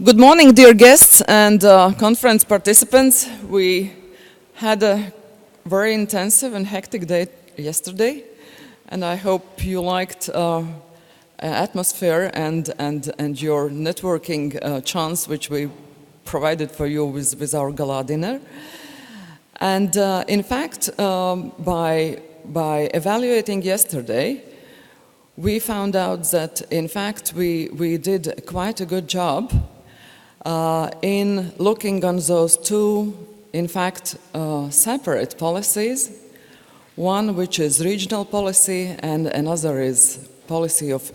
Good morning, dear guests and conference participants. We had a very intensive and hectic day yesterday, and I hope you liked atmosphere and your networking chance which we provided for you with our gala dinner. And in fact, by evaluating yesterday, we found out that in fact we did quite a good job in looking on those two, in fact, separate policies, one which is regional policy and another is policy of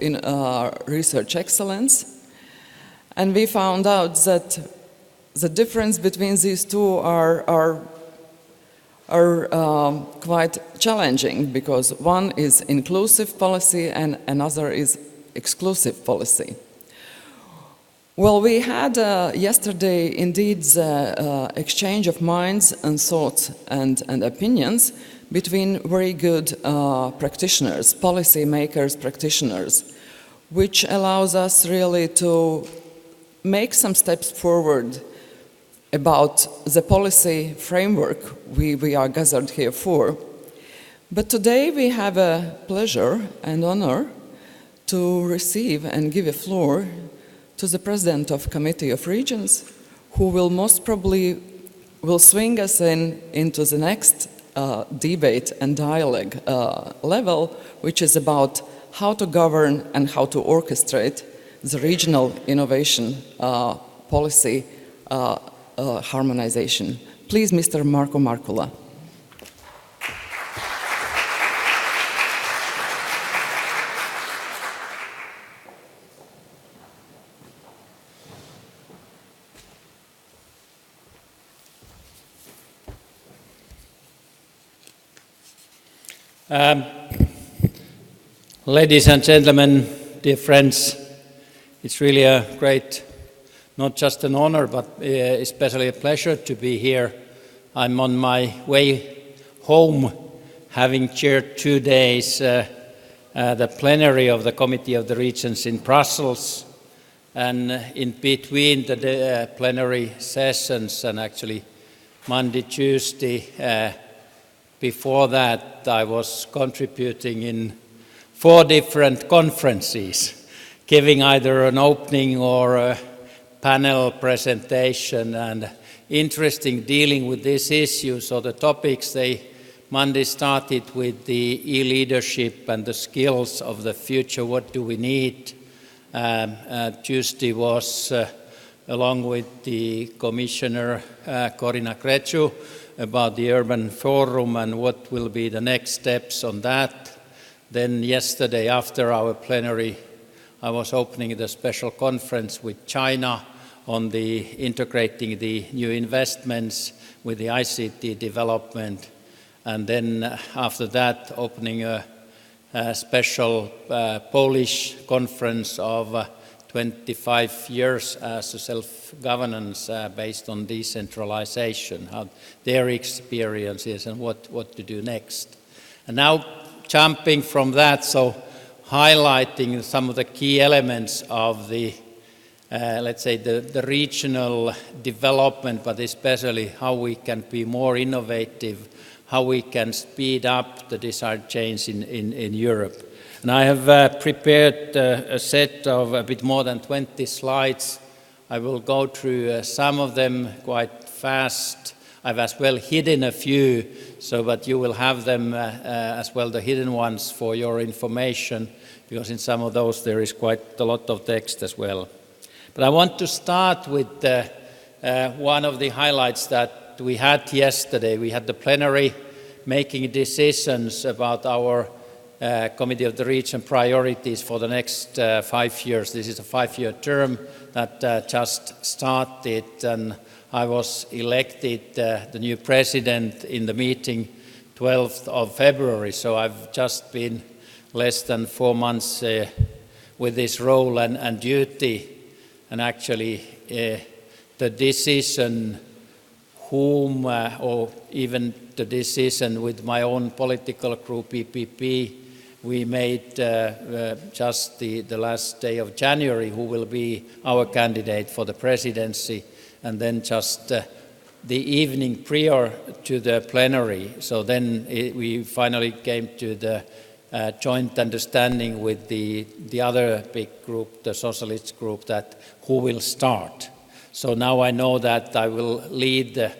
research excellence. And we found out that the difference between these two are quite challenging, because one is inclusive policy and another is exclusive policy. Well, we had yesterday indeed the exchange of minds and thoughts and opinions between very good practitioners, policy makers, practitioners, which allows us really to make some steps forward about the policy framework we are gathered here for. But today we have a pleasure and honor to receive and give a floor to the President of Committee of Regions, who will most probably swing us into the next debate and dialogue level, which is about how to govern and how to orchestrate the regional innovation policy harmonization. Please, Mr. Marko Markula. Ladies and gentlemen, dear friends, it's really a great, not just an honor, but especially a pleasure to be here. I'm on my way home, having chaired 2 days the plenary of the Committee of the Regions in Brussels. And in between the plenary sessions, and actually Monday, Tuesday, before that, I was contributing in 4 different conferences, giving either an opening or a panel presentation, and interesting dealing with this issue. So the topics, Monday started with the e-leadership and the skills of the future, what do we need? Tuesday was, along with the Commissioner Corina Crețu, about the Urban Forum and what will be the next steps on that. Then yesterday, after our plenary, I was opening the special conference with China on the integrating the new investments with the ICT development. And then after that, opening a special Polish conference of 25 years as a self-governance based on decentralization, how their experiences and what to do next. And now jumping from that, so highlighting some of the key elements of the, let's say, the regional development, but especially how we can be more innovative, how we can speed up the desired change in Europe. And I have prepared a set of a bit more than 20 slides. I will go through some of them quite fast. I've as well hidden a few, so that you will have them as well, the hidden ones, for your information, because in some of those there is quite a lot of text as well. But I want to start with one of the highlights that we had yesterday. We had the plenary making decisions about our Committee of the Region priorities for the next 5 years. This is a 5-year term that just started, and I was elected the new president in the meeting 12th of February, so I've just been less than 4 months with this role and duty. And actually the decision whom, or even the decision with my own political group, EPP, we made just the last day of January who will be our candidate for the presidency, and then just the evening prior to the plenary. So then we finally came to the joint understanding with the other big group, the socialist group, that who will start. So now I know that I will lead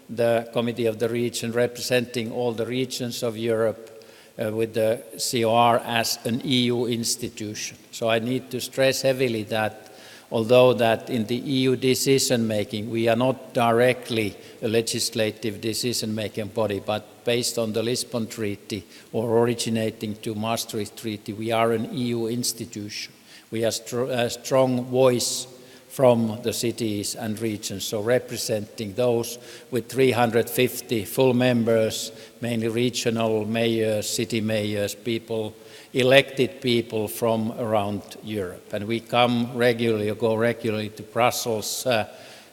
the Committee of the Region, representing all the regions of Europe with the COR as an EU institution. So I need to stress heavily that although that in the EU decision-making we are not directly a legislative decision-making body, but based on the Lisbon Treaty or originating to Maastricht Treaty, we are an EU institution. We are a strong voice from the cities and regions, so representing those with 350 full members, mainly regional mayors, city mayors, people, elected people from around Europe. And we come regularly, or go regularly to Brussels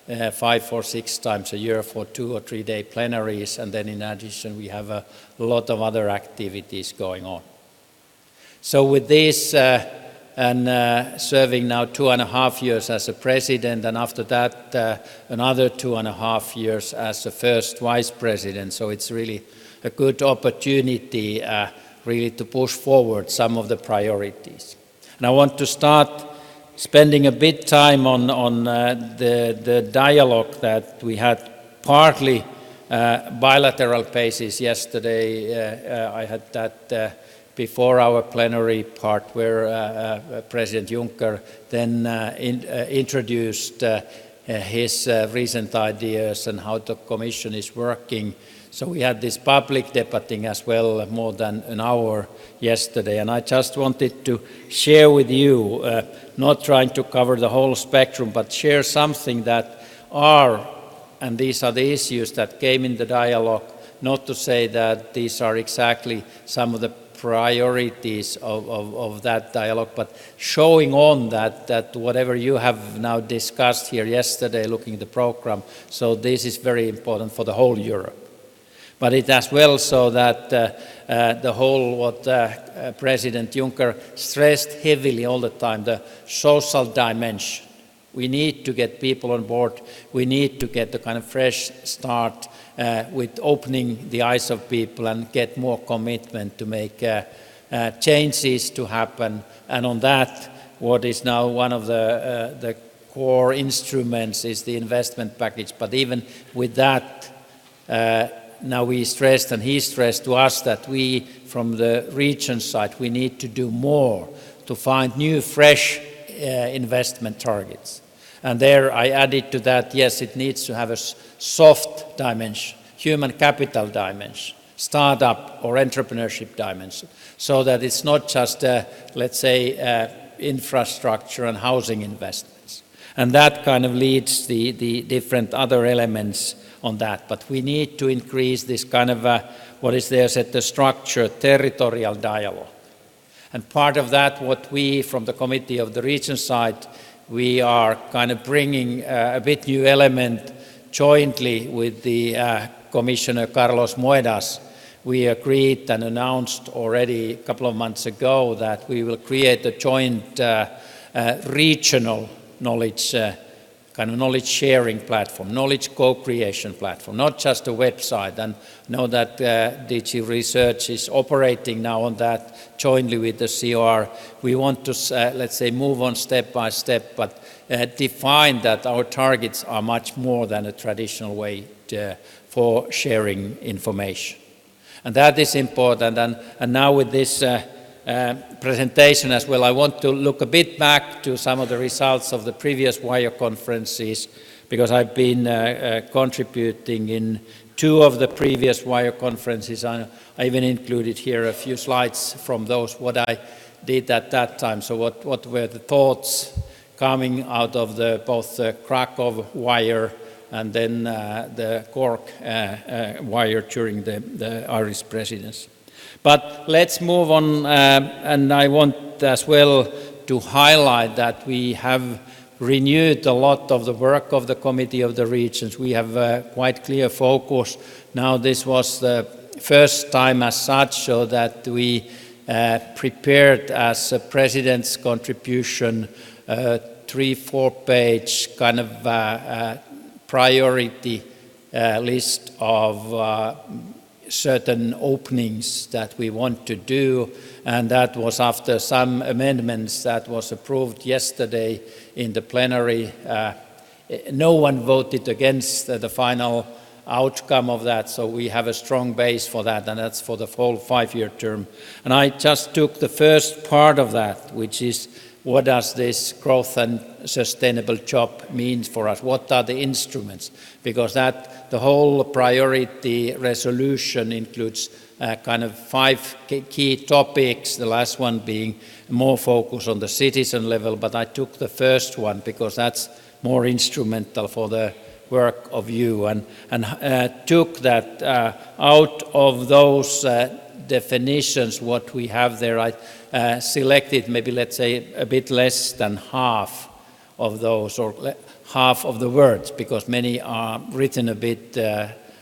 5 or 6 times a year for 2 or 3 day plenaries, and then in addition we have a lot of other activities going on. So with this, and serving now 2.5 years as a president, and after that another 2.5 years as a first vice president. So it's really a good opportunity really to push forward some of the priorities. And I want to start spending a bit time on the dialogue that we had, partly bilateral basis. Yesterday I had that before our plenary part, where President Juncker then introduced his recent ideas and how the Commission is working. So we had this public debating as well, more than an hour yesterday, and I just wanted to share with you, not trying to cover the whole spectrum, but share something that are, and these are the issues that came in the dialogue, not to say that these are exactly some of the priorities of that dialogue, but showing on that whatever you have now discussed here yesterday, looking at the program, so this is very important for the whole Europe. But it as well so that the whole, what President Juncker stressed heavily all the time, the social dimension. We need to get people on board. We need to get a kind of fresh start with opening the eyes of people and get more commitment to make changes to happen. And on that, what is now one of the core instruments is the investment package. But even with that, now we stressed, and he stressed to us, that we, from the region side, we need to do more to find new, fresh investment targets. And there I added to that, yes, it needs to have a soft dimension, human capital dimension, startup or entrepreneurship dimension, so that it's not just, let's say, infrastructure and housing investments. And that kind of leads the different other elements on that. But we need to increase this kind of, what is there said, the structure, territorial dialogue. And part of that, what we from the Committee of the Region side, we are kind of bringing a bit new element jointly with the Commissioner Carlos Moedas. We agreed and announced already a couple of months ago that we will create a joint regional knowledge kind of knowledge sharing platform, knowledge co-creation platform, not just a website. And know that DG Research is operating now on that jointly with the COR. We want to, let's say, move on step by step, but define that our targets are much more than a traditional way for sharing information. And that is important. And now with this presentation as well, I want to look a bit back to some of the results of the previous WIRE conferences, because I've been contributing in 2 of the previous WIRE conferences. I even included here a few slides from those, what I did at that time. So what were the thoughts coming out of both the Krakow WIRE and then the Cork WIRE during the Irish presidency. But let's move on, and I want as well to highlight that we have renewed a lot of the work of the Committee of the Regions. We have quite clear focus. Now this was the first time as such, so that we prepared as a president's contribution 3-4 page kind of priority list of certain openings that we want to do, and that was after some amendments that was approved yesterday in the plenary. No one voted against the final outcome of that, so we have a strong base for that, and that's for the whole 5-year term. And I just took the first part of that, which is what does this growth and sustainable job mean for us? What are the instruments? Because that the whole priority resolution includes kind of 5 key topics, the last one being more focus on the citizen level, but I took the first one because that's more instrumental for the work of you, and took that out of those definitions what we have there. I selected maybe, let's say, a bit less than half of those, or half of the words, because many are written a bit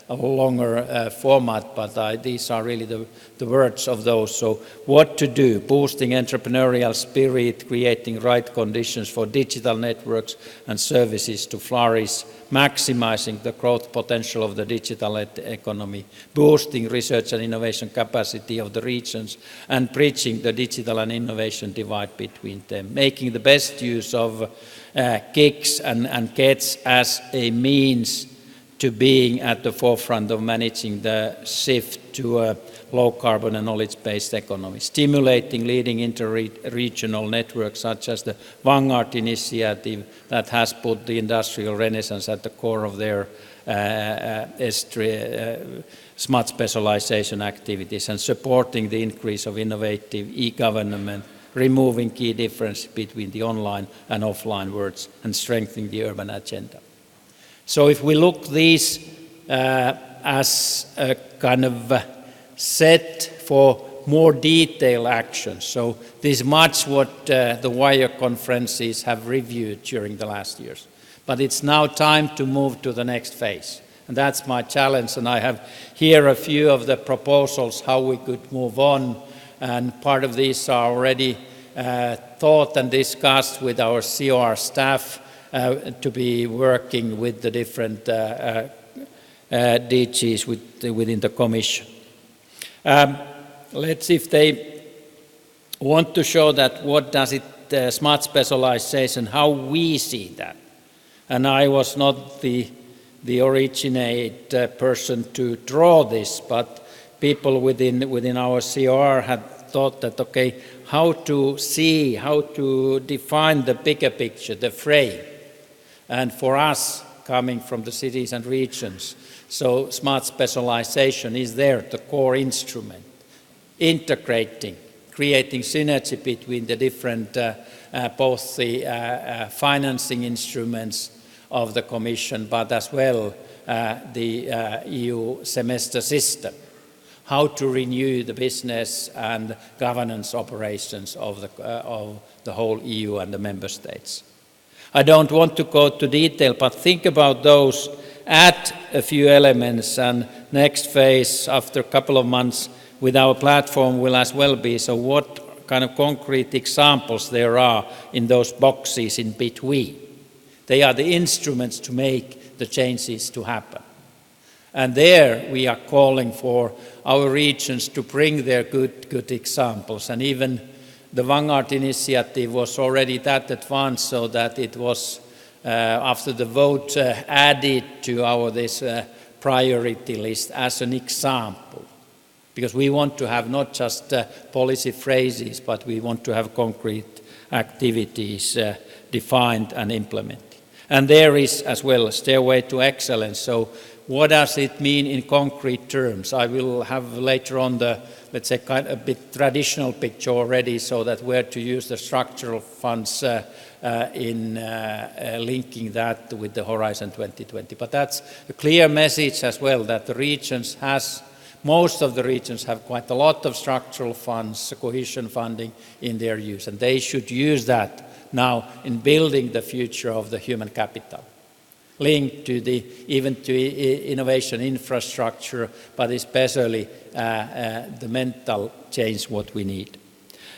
a longer format, but these are really the words of those. So what to do: boosting entrepreneurial spirit, creating right conditions for digital networks and services to flourish, maximizing the growth potential of the digital economy, boosting research and innovation capacity of the regions, and bridging the digital and innovation divide between them, making the best use of KICs and GETs as a means to being at the forefront of managing the shift to a low-carbon and knowledge-based economy, stimulating leading inter-regional networks such as the Vanguard initiative that has put the industrial renaissance at the core of their smart specialization activities, and supporting the increase of innovative e-government, removing key difference between the online and offline worlds, and strengthening the urban agenda. So if we look these as a kind of set for more detailed actions, so this is much what the WIRE conferences have reviewed during the last years. But it's now time to move to the next phase. And that's my challenge, and I have here a few of the proposals how we could move on, and part of these are already thought and discussed with our COR staff to be working with the different DGs within the Commission. Let's see if they want to show that what does it, smart specialization, how we see that. And I was not the originate person to draw this, but people within our COR had thought that, okay, how to see, how to define the bigger picture, the frame. And for us, coming from the cities and regions, so smart specialization is there, the core instrument, integrating, creating synergy between the different, both the financing instruments of the Commission, but as well the EU semester system, how to renew the business and governance operations of the whole EU and the member states. I don't want to go to detail, but think about those, add a few elements, and next phase, after a couple of months with our platform, will as well be, so what kind of concrete examples there are in those boxes in between. They are the instruments to make the changes to happen. And there we are calling for our regions to bring their good examples, and even the Vanguard initiative was already that advanced so that it was, after the vote, added to our priority list as an example. Because we want to have not just policy phrases, but we want to have concrete activities defined and implemented. And there is as well a stairway to excellence. So what does it mean in concrete terms? I will have later on the, let's say, kind of a bit traditional picture already, so that where to use the structural funds in linking that with the Horizon 2020. But that's a clear message as well, that the regions most of the regions have quite a lot of structural funds, cohesion funding in their use, and they should use that now in building the future of the human capital. linked to even to innovation infrastructure, but especially the mental change what we need.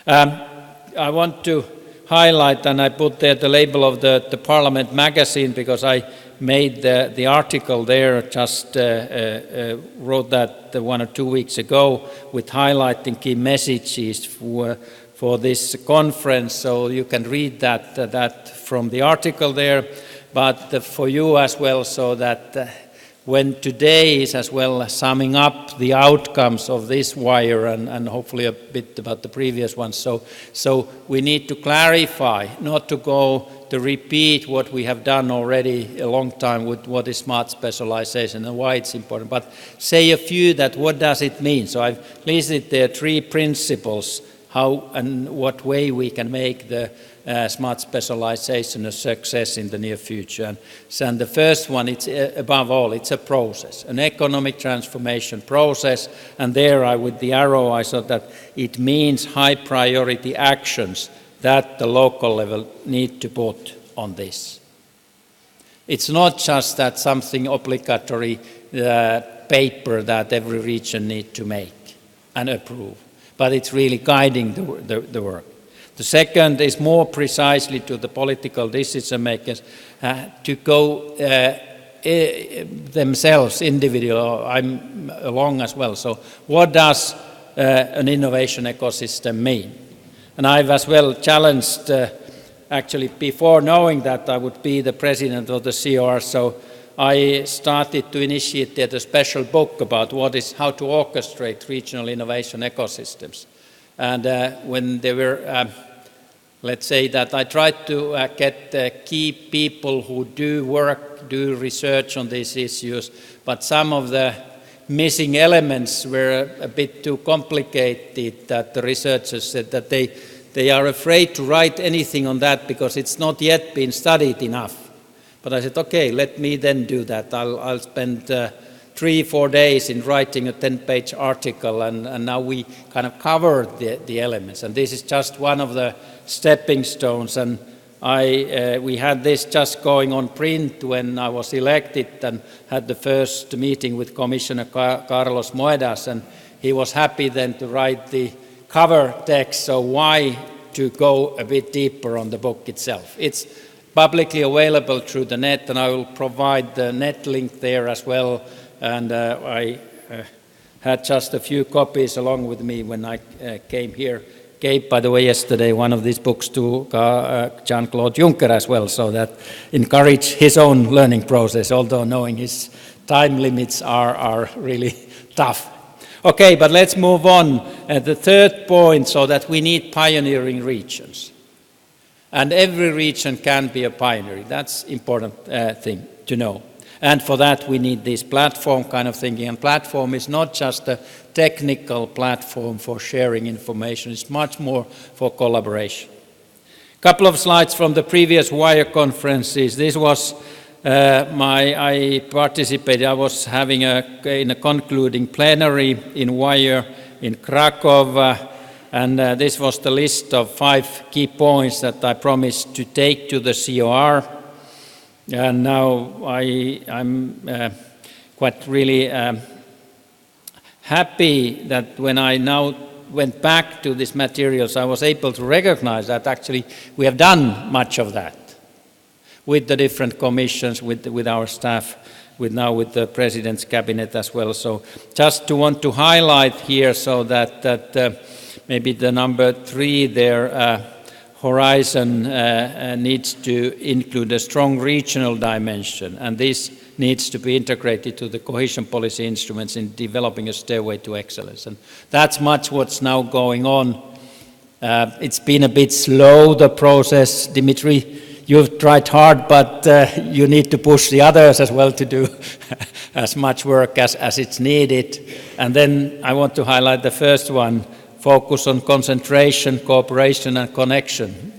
I want to highlight, and I put there the label of the Parliament magazine because I made the article there, just wrote that 1 or 2 weeks ago with highlighting key messages for this conference, so you can read that from the article there, but for you as well, so that when today is as well summing up the outcomes of this wire and hopefully a bit about the previous one. So we need to clarify, not to go to repeat what we have done already a long time with what is smart specialization and why it's important, but say a few that what does it mean. So I've listed there 3 principles how and what way we can make the smart specialization a success in the near future. And the first one, it's above all, it's a process, an economic transformation process. And there, with the arrow, I thought that it means high priority actions that the local level need to put on this. It's not just that something obligatory paper that every region needs to make and approve, but it's really guiding the work. The second is more precisely to the political decision makers to go themselves, individual. I'm along as well. So what does an innovation ecosystem mean? And I've as well challenged, actually before knowing that I would be the president of the COR, so I started to initiate a special book about how to orchestrate regional innovation ecosystems. And when they were, let's say that I tried to get key people who do research on these issues, but some of the missing elements were a bit too complicated that the researchers said that they are afraid to write anything on that because it's not yet been studied enough. But I said, okay, let me then do that. I'll spend 3-4 days in writing a 10-page article, and now we kind of covered the elements. And this is just one of the stepping stones. And we had this just going on print when I was elected and had the first meeting with Commissioner Carlos Moedas, and he was happy then to write the cover text, so why to go a bit deeper on the book itself. It's publicly available through the net, and I will provide the net link there as well. And I had just a few copies along with me when I came here. Gave, by the way, yesterday one of these books to Jean-Claude Juncker as well, so that encourage his own learning process, although knowing his time limits are really tough. Okay, but let's move on. The third point, so that we need pioneering regions. And every region can be a pioneer. That's important thing to know. And for that, we need this platform kind of thinking. And platform is not just a technical platform for sharing information. It's much more for collaboration. A couple of slides from the previous WIRE conferences. This was I participated. I was having in a concluding plenary in WIRE in Krakow. And this was the list of 5 key points that I promised to take to the COR. And now I'm quite really happy that when I now went back to these materials, I was able to recognize that actually we have done much of that with the different commissions, with our staff, with the President's Cabinet as well. So just to want to highlight here so that maybe the number 3 there, Horizon needs to include a strong regional dimension, and this needs to be integrated to the cohesion policy instruments in developing a stairway to excellence. And that's much what's now going on. It's been a bit slow, the process. Dimitri, you've tried hard, but you need to push the others as well to do as much work as it's needed. And then I want to highlight the first one, focus on concentration, cooperation, and connection.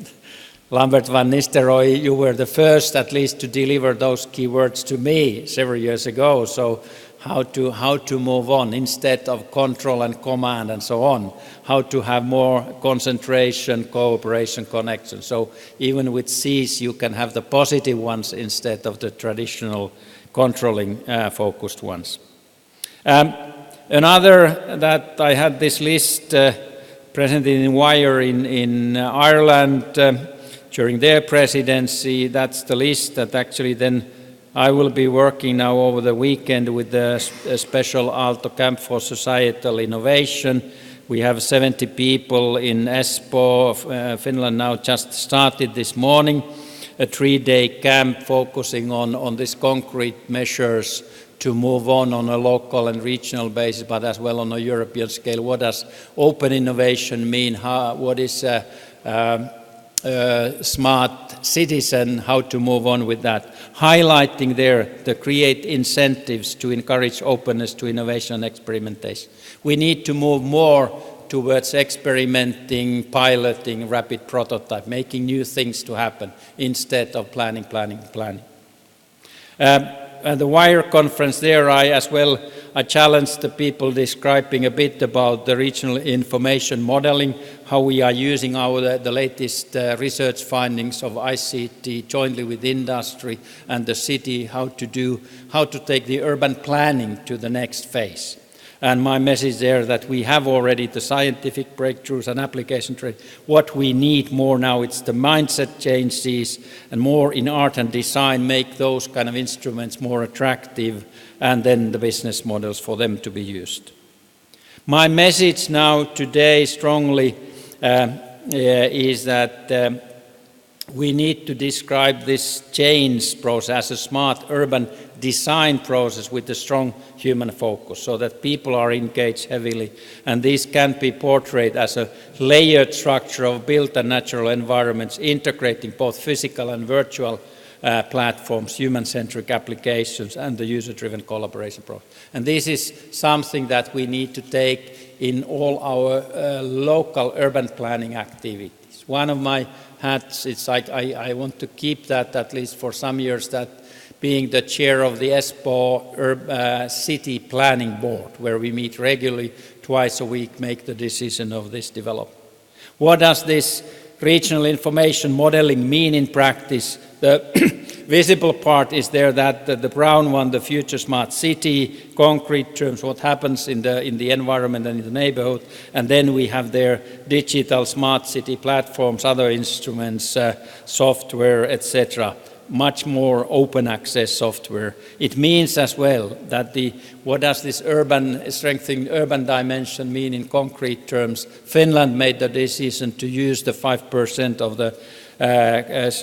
Lambert van Nistelrooy, you were the first at least to deliver those key words to me several years ago. So how to move on instead of control and command and so on, how to have more concentration, cooperation, connection. So even with Cs you can have the positive ones instead of the traditional controlling focused ones. Another that I had this list presented in Wire in Ireland during their presidency. That's the list that actually then I will be working now over the weekend with the special Aalto Camp for Societal Innovation. We have 70 people in Espoo, Finland now just started this morning, a 3-day camp focusing on these concrete measures to move on a local and regional basis, but as well on a European scale. What does open innovation mean? What is smart citizen, how to move on with that, highlighting there the create incentives to encourage openness to innovation and experimentation. We need to move more towards experimenting, piloting, rapid prototype, making new things to happen instead of planning. At the Wire conference there, I challenged the people describing a bit about the regional information modeling, how we are using the latest research findings of ICT jointly with industry and the city, how to take the urban planning to the next phase. And my message there that we have already the scientific breakthroughs and application trade. What we need more now, it's the mindset changes and more in art and design, make those kind of instruments more attractive, and then the business models for them to be used. My message now today strongly is that we need to describe this change process as a smart urban design process with a strong human focus so that people are engaged heavily, and this can be portrayed as a layered structure of built and natural environments integrating both physical and virtual platforms, human-centric applications, and the user-driven collaboration process. And this is something that we need to take in all our local urban planning activities. One of my hats, it's like I want to keep that at least for some years, that being the chair of the Espoo City Planning Board, where we meet regularly twice a week, make the decision of this development. What does this regional information modeling mean in practice? The visible part is there, that the brown one, the future smart city, concrete terms, what happens in the environment and in the neighborhood, and then we have their digital smart city platforms, other instruments, software, etc. Much more open access software. It means as well that what does this strengthening urban dimension mean in concrete terms? Finland made the decision to use the 5% of the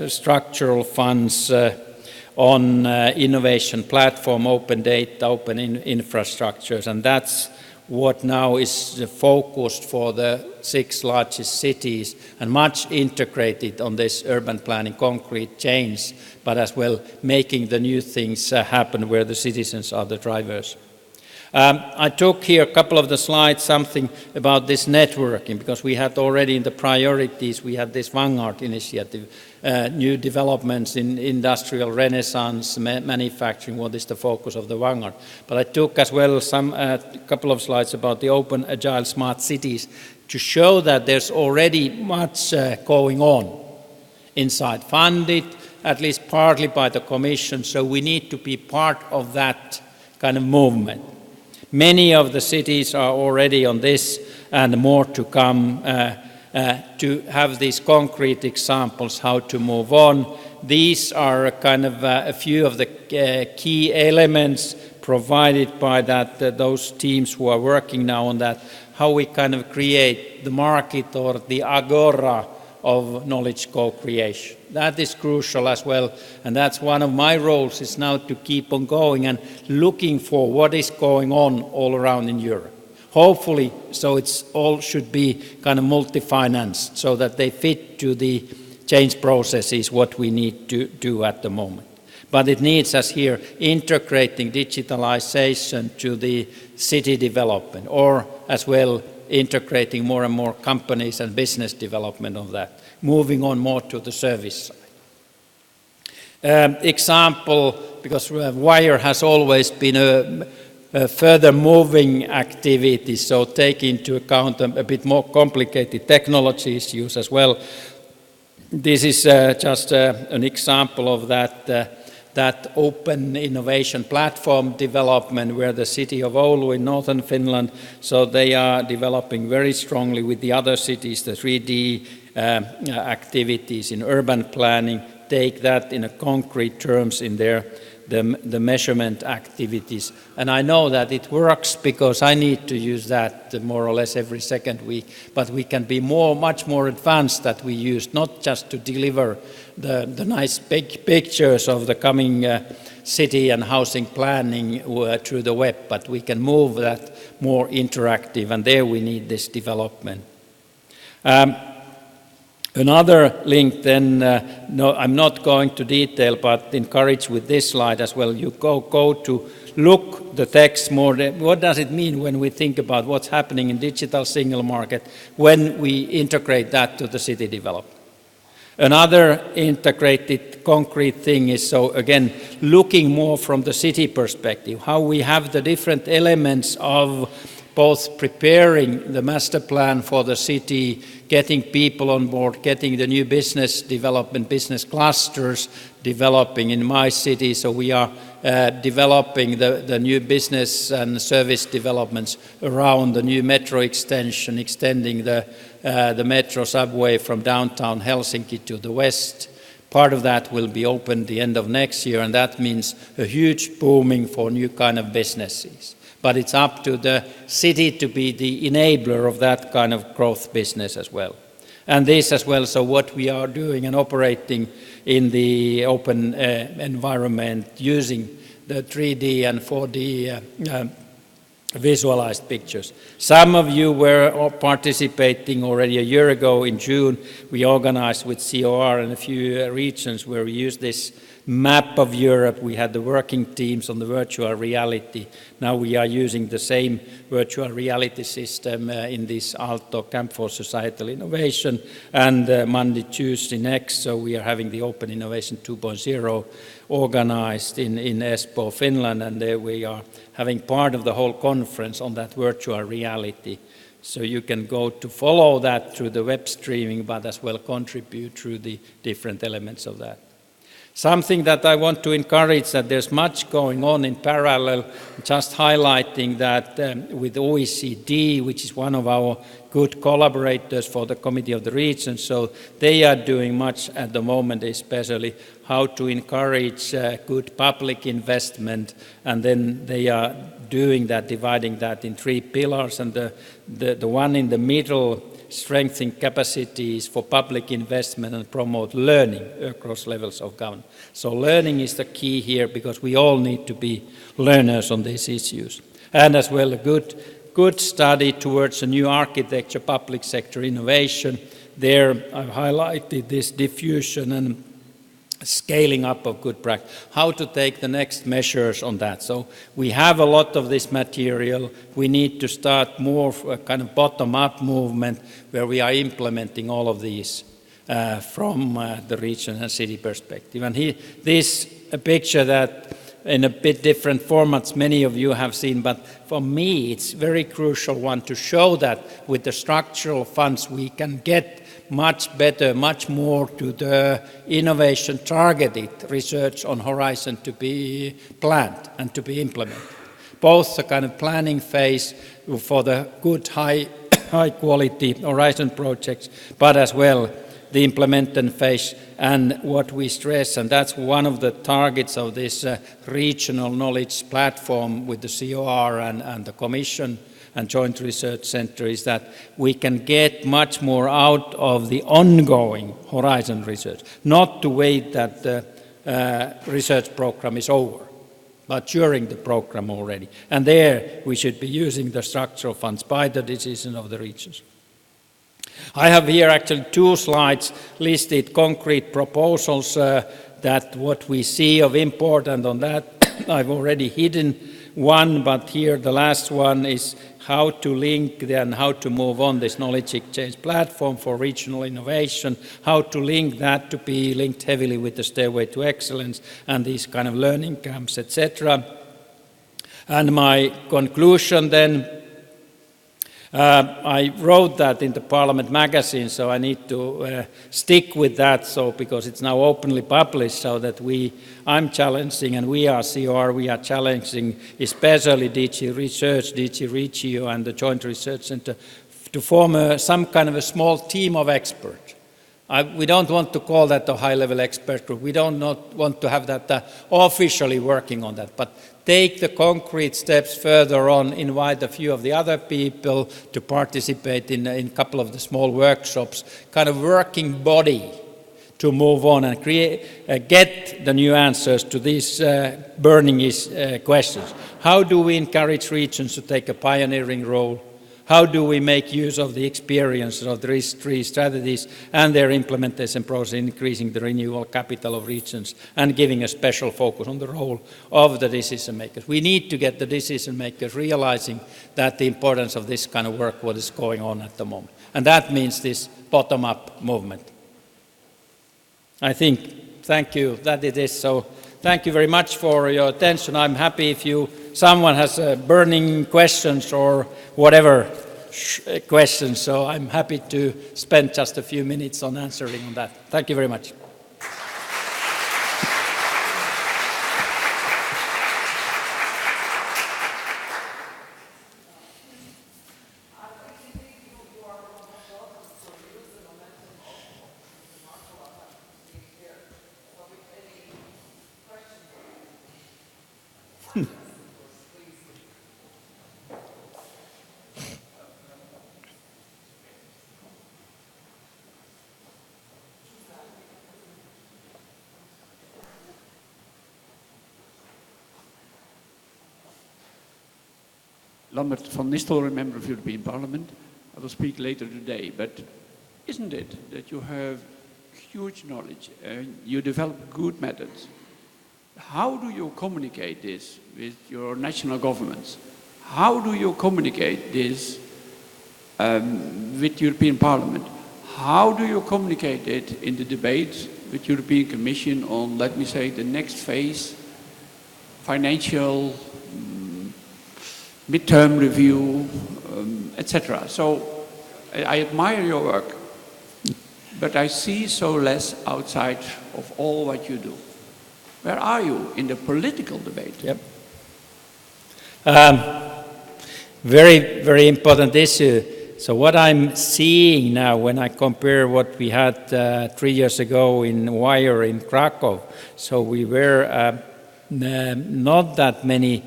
structural funds on innovation platform, open data, open infrastructures, and that's what now is focused for the 6 largest cities, and much integrated on this urban planning concrete change, but as well making the new things happen where the citizens are the drivers. I took here a couple of the slides, something about this networking, because we had already in the priorities, we had this Vanguard initiative, new developments in industrial renaissance, manufacturing, what is the focus of the Vanguard. But I took as well a couple of slides about the open, agile, smart cities to show that there's already much going on inside, funded at least partly by the Commission, so we need to be part of that kind of movement. Many of the cities are already on this, and more to come to have these concrete examples how to move on. These are kind of a few of the key elements provided by those teams who are working now on that, how we kind of create the market or the agora of knowledge co-creation. That is crucial as well, and that's one of my roles, is now to keep on going and looking for what is going on all around in Europe. Hopefully, so it's all should be kind of multi-financed so that they fit to the change processes what we need to do at the moment. But it needs us here integrating digitalization to the city development, or as well integrating more and more companies and business development of that, moving on more to the service side. Example, because Wire has always been a further moving activities, so take into account a bit more complicated technology issues as well. This is just an example of that open innovation platform development where the city of Oulu in northern Finland, so they are developing very strongly with the other cities, the 3D activities in urban planning, take that in a concrete terms in the measurement activities. And I know that it works because I need to use that more or less every second week, but we can be much more advanced that we use, not just to deliver the nice big pictures of the coming city and housing planning through the web, but we can move that more interactive, and there we need this development. Another link then, no, I'm not going to detail, but encourage with this slide as well, you go to look the text more, what does it mean when we think about what's happening in digital single market when we integrate that to the city development. Another integrated concrete thing is, so again, looking more from the city perspective, how we have the different elements of both preparing the master plan for the city, getting people on board, getting the new business development, business clusters developing in my city. So we are developing the new business and service developments around the new metro extension, extending the metro subway from downtown Helsinki to the west. Part of that will be open the end of next year, and that means a huge booming for new kind of businesses. But it's up to the city to be the enabler of that kind of growth business as well. And this as well, so what we are doing and operating in the open environment using the 3D and 4D visualized pictures. Some of you were participating already a year ago in June. We organized with COR and a few regions where we used this map of Europe. We had the working teams on the virtual reality. Now we are using the same virtual reality system in this Aalto Camp for Societal Innovation, and Monday, Tuesday next, so we are having the Open Innovation 2.0 organized in Espoo, Finland, and there we are having part of the whole conference on that virtual reality. So you can go to follow that through the web streaming, but as well contribute through the different elements of that. Something that I want to encourage, that there's much going on in parallel, just highlighting that with OECD, which is one of our good collaborators for the Committee of the Regions, so they are doing much at the moment, especially how to encourage good public investment, and then they are doing that, dividing that in 3 pillars, and the one in the middle, strengthen capacities for public investment and promote learning across levels of government. So learning is the key here, because we all need to be learners on these issues. And as well, a good study towards a new architecture, public sector innovation. There I've highlighted this diffusion and scaling up of good practice, how to take the next measures on that. So we have a lot of this material. We need to start more kind of bottom-up movement where we are implementing all of these from the region and city perspective. And here, this a picture that in a bit different formats many of you have seen, but for me it's very crucial one to show that with the structural funds we can get much better, much more to the innovation targeted research on Horizon to be planned and to be implemented. Both the kind of planning phase for the good high quality Horizon projects, but as well the implementation phase, and what we stress, and that's one of the targets of this regional knowledge platform with the COR and the Commission and Joint Research Center, is that we can get much more out of the ongoing Horizon research, not to wait that the research program is over, but during the program already. And there we should be using the structural funds by the decision of the regions. I have here actually 2 slides listed concrete proposals that what we see of important on that. I've already hidden one, but here the last one is how to link and how to move on this knowledge exchange platform for regional innovation, how to link that to be linked heavily with the Stairway to Excellence and these kind of learning camps, etc. And my conclusion then, I wrote that in the Parliament magazine, so I need to stick with that, so because it's now openly published, so that I'm challenging, and we are COR, we are challenging especially DG Research, DG Regio and the Joint Research Centre to form some kind of a small team of experts. We don't want to call that a high-level expert group. We don't want to have that officially working on that, but take the concrete steps further on, invite a few of the other people to participate in a couple of the small workshops, kind of working body to move on and get the new answers to these burning questions. How do we encourage regions to take a pioneering role? How do we make use of the experience of these three strategies and their implementation process, increasing the renewal capital of regions and giving a special focus on the role of the decision makers? We need to get the decision makers realizing that the importance of this kind of work, what is going on at the moment. And that means this bottom-up movement. I think, thank you, that it is so. Thank you very much for your attention. I'm happy if someone has burning questions or whatever questions, so I'm happy to spend just a few minutes on answering on that. Thank you very much. Lambert van Nistelrooy, member of European Parliament. I will speak later today, but isn't it that you have huge knowledge and you develop good methods? How do you communicate this with your national governments? How do you communicate this with European Parliament? How do you communicate it in the debates with European Commission on, let me say, the next phase, financial, midterm review, etc. So I admire your work, but I see so less outside of all what you do. Where are you in the political debate? Yep. Very, very important issue. So what I'm seeing now when I compare what we had 3 years ago in Wire in Krakow, so we were not that many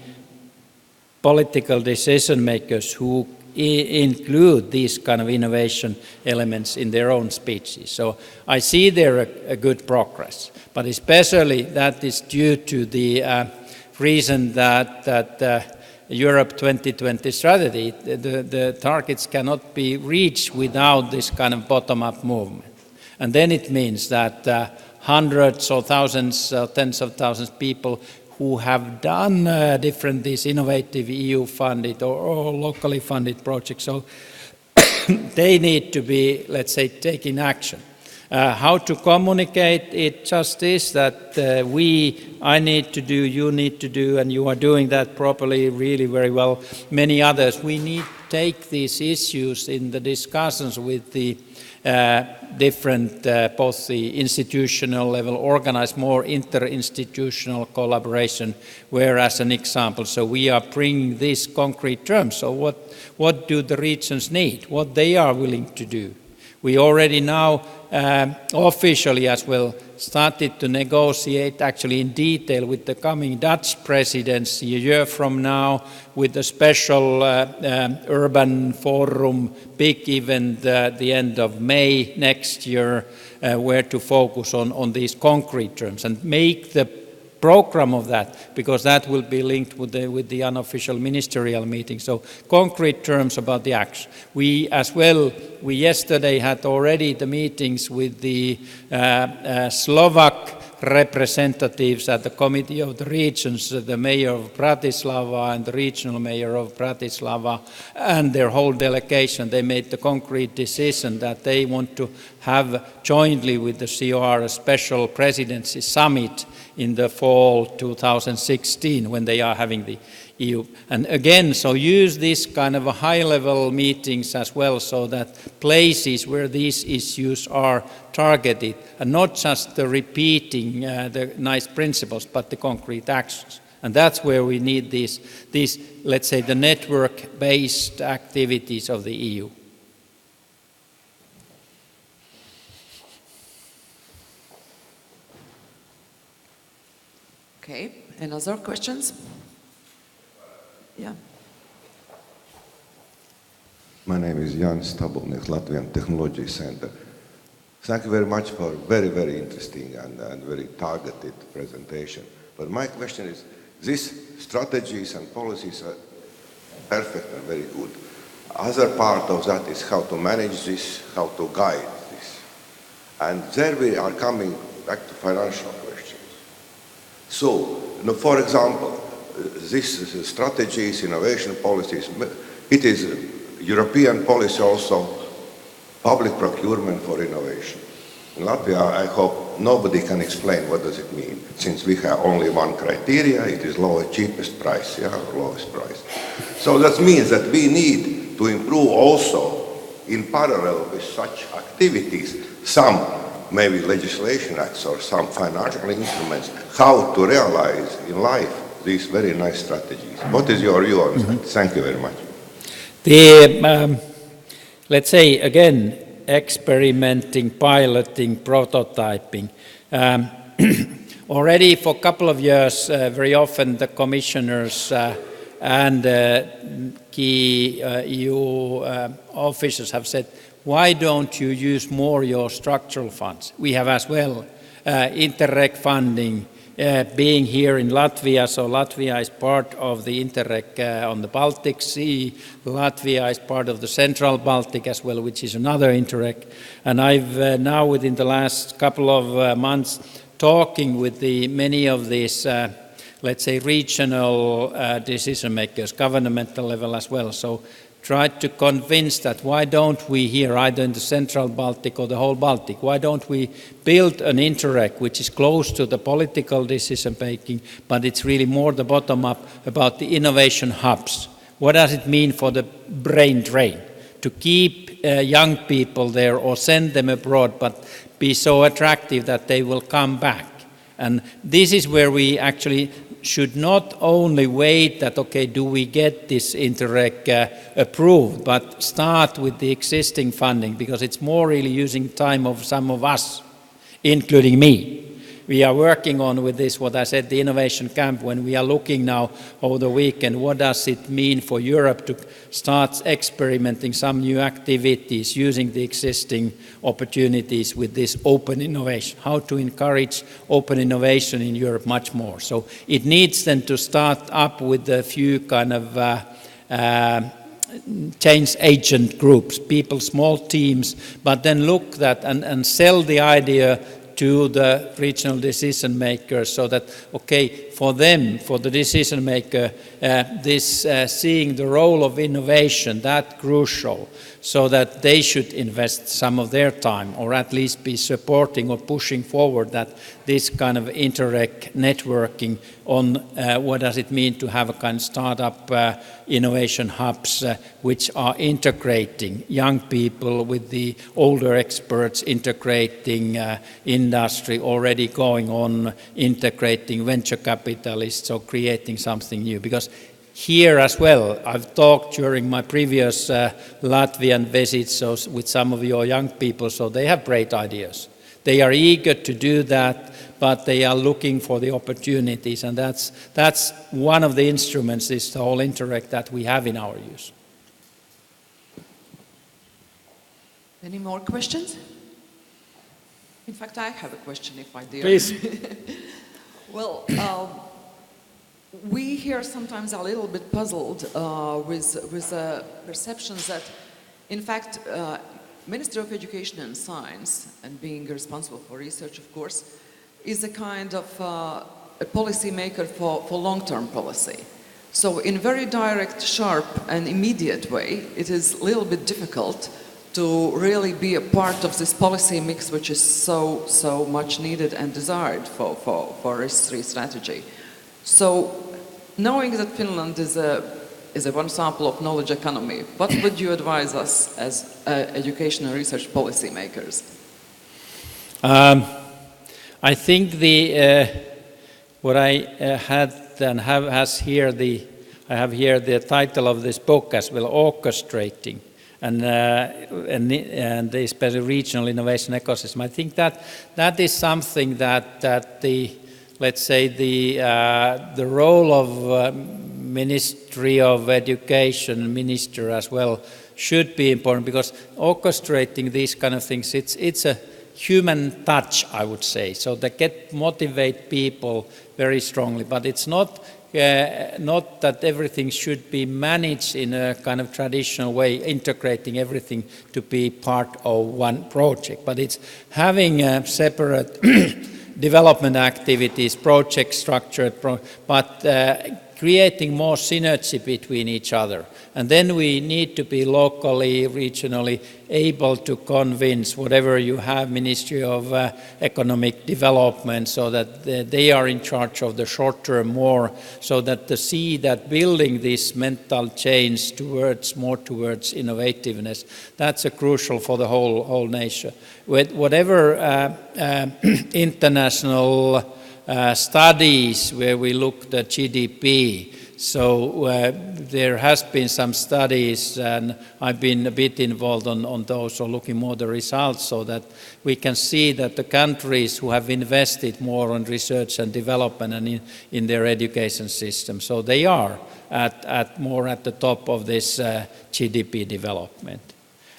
political decision makers who include these kind of innovation elements in their own speeches. So I see there a good progress, but especially that is due to the reason that Europe 2020 strategy, the targets cannot be reached without this kind of bottom-up movement. And then it means that hundreds or thousands, tens of thousands of people who have done different these innovative EU-funded or locally funded projects. So they need to be, let's say, taking action. How to communicate it just is that I need to do, you need to do, and you are doing that properly, really very well. Many others, we need to take these issues in the discussions with the different, both the institutional level, organize more interinstitutional collaboration, where as an example, so we are bringing these concrete terms. So what do the regions need? What they are willing to do? We already now officially as well started to negotiate actually in detail with the coming Dutch presidency a year from now with a special urban forum, big event at the end of May next year, where to focus on these concrete terms and make the program of that, because that will be linked with the unofficial ministerial meeting. So concrete terms about the action. We yesterday had already the meetings with the Slovak representatives at the Committee of the Regions, the mayor of Bratislava and the regional mayor of Bratislava and their whole delegation. They made the concrete decision that they want to have jointly with the COR a special presidency summit in the fall 2016 when they are having the EU. And again, so use this kind of a high-level meetings as well, so that places where these issues are targeted, and not just the repeating the nice principles, but the concrete actions. And that's where we need these, let's say, the network-based activities of the EU. Okay, any other questions? Yeah. My name is Jan Stabulnik, Latvian Technology Center. Thank you very much for a very, very interesting and very targeted presentation. But my question is, these strategies and policies are perfect and very good. Other part of that is how to manage this, how to guide this. And there we are coming back to financial questions. So, for example, these strategies, innovation policies, it is European policy also, public procurement for innovation. In Latvia, I hope nobody can explain what does it mean, since we have only one criteria, it is lowest, cheapest price, yeah, or lowest price. So that means that we need to improve also, in parallel with such activities, some maybe legislation acts or some financial instruments, how to realize in life these very nice strategies. What is your view on that? Thank you very much. Let's say, again, experimenting, piloting, prototyping. Already for a couple of years, very often the commissioners and key EU officials have said, why don't you use more your structural funds? We have as well Interreg funding, being here in Latvia, so Latvia is part of the Interreg on the Baltic Sea. Latvia is part of the Central Baltic as well, which is another Interreg. And I've now, within the last couple of months, talking with many of these, let's say, regional decision makers, governmental level as well. So tried to convince that why don't we here, either in the Central Baltic or the whole Baltic, why don't we build an Interreg which is close to the political decision making, but it's really more the bottom up about the innovation hubs. What does it mean for the brain drain? To keep young people there or send them abroad, but be so attractive that they will come back. And this is where we actually should not only wait that, okay, do we get this Interreg approved, but start with the existing funding, because it's more really using time of some of us, including me. We are working on with this, what I said, the innovation camp, when we are looking now over the weekend, what does it mean for Europe to start experimenting some new activities using the existing opportunities with this open innovation, how to encourage open innovation in Europe much more. So it needs then to start up with a few kind of change agent groups, people, small teams, but then look that and sell the idea to the regional decision makers, so that, okay, for them, for the decision maker, this seeing the role of innovation, that crucial, so that they should invest some of their time, or at least be supporting or pushing forward that this kind of Interreg networking on what does it mean to have a kind of startup innovation hubs which are integrating young people with the older experts, integrating industry already going on, integrating venture capitalists, or creating something new. Because here as well, I've talked during my previous Latvian visits with some of your young people, so they have great ideas. They are eager to do that, but they are looking for the opportunities, and that's one of the instruments, is the whole Interreg that we have in our use. Any more questions? In fact, I have a question, if I dare. Please. Well, we here sometimes are a little bit puzzled with perceptions that, in fact, Ministry of Education and Science, and being responsible for research, of course, is a kind of a policy maker for long-term policy. So in very direct, sharp, and immediate way, it is a little bit difficult to really be a part of this policy mix which is so much needed and desired for RIS3 strategy. So knowing that Finland is a one sample of knowledge economy, what would you advise us as education and research policy makers? I think what I had and I have here the title of this book as well, orchestrating, and especially regional innovation ecosystem. I think that is something that let's say the role of Ministry of Education, minister as well, should be important, because orchestrating these kind of things, it's a human touch, I would say, so that motivate people very strongly. But it's not that everything should be managed in a kind of traditional way, integrating everything to be part of one project. But it's having separate development activities, project structured, but creating more synergy between each other. And then we need to be locally, regionally able to convince whatever you have, Ministry of Economic Development, so that they are in charge of the short term more, so that to see that building this mental change more towards innovativeness, that's crucial for the whole nation. With whatever international studies where we looked at GDP, so there has been some studies, and I've been a bit involved on those, or looking more at the results, so that we can see that the countries who have invested more on research and development and in their education system, so they are more at the top of this GDP development.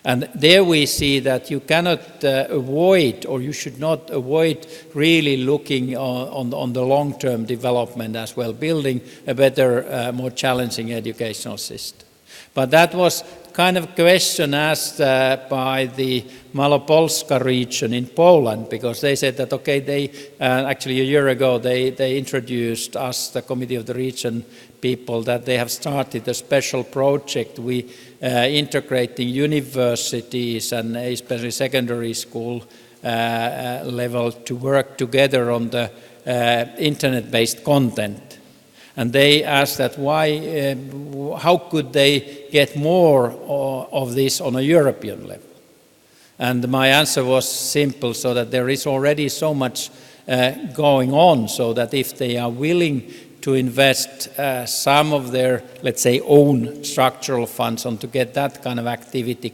And there we see that you cannot avoid, or you should not avoid, really looking on the long-term development as well, building a better, more challenging educational system. But that was kind of question asked by the Malopolska region in Poland, because they said that, okay, they actually a year ago they introduced us, the Committee of the Region people, that they have started a special project integrating universities and especially secondary school level to work together on the internet-based content. And they asked that how could they get more of this on a European level? And my answer was simple, so that there is already so much going on, so that if they are willing to invest some of their, let's say, own structural funds on to get that kind of activity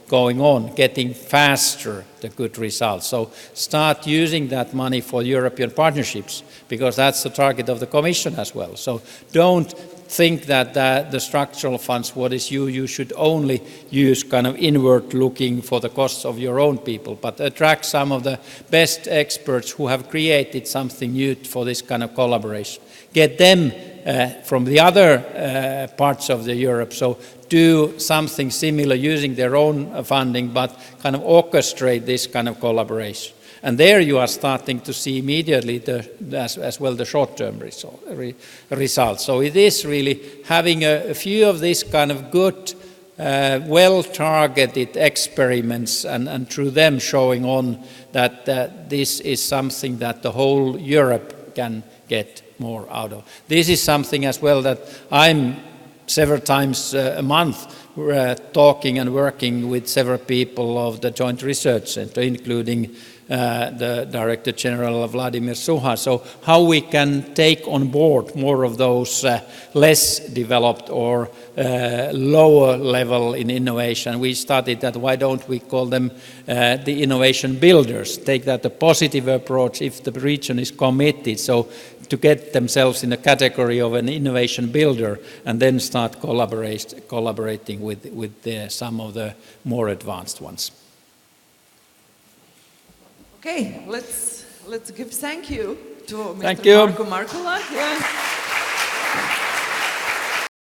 going on, getting faster the good results. So start using that money for European partnerships, because that's the target of the Commission as well. So don't think that the structural funds, what is you should only use kind of inward looking for the costs of your own people, but attract some of the best experts who have created something new for this kind of collaboration. Get them from the other parts of the Europe, so do something similar using their own funding, but kind of orchestrate this kind of collaboration. And there you are starting to see immediately as well the short-term results. So it is really having a few of these kind of good, well-targeted experiments, and through them showing on that this is something that the whole Europe can get more out of. This is something as well that I'm several times a month talking and working with several people of the Joint Research Center, including the Director General Vladimir Suha. So how we can take on board more of those less developed or lower level in innovation. We started that, why don't we call them the innovation builders? Take that a positive approach if the region is committed. So to get themselves in the category of an innovation builder, and then start collaborating with some of the more advanced ones. Okay, let's give thank you to Mr. Thank you. Marko Markula. Yeah.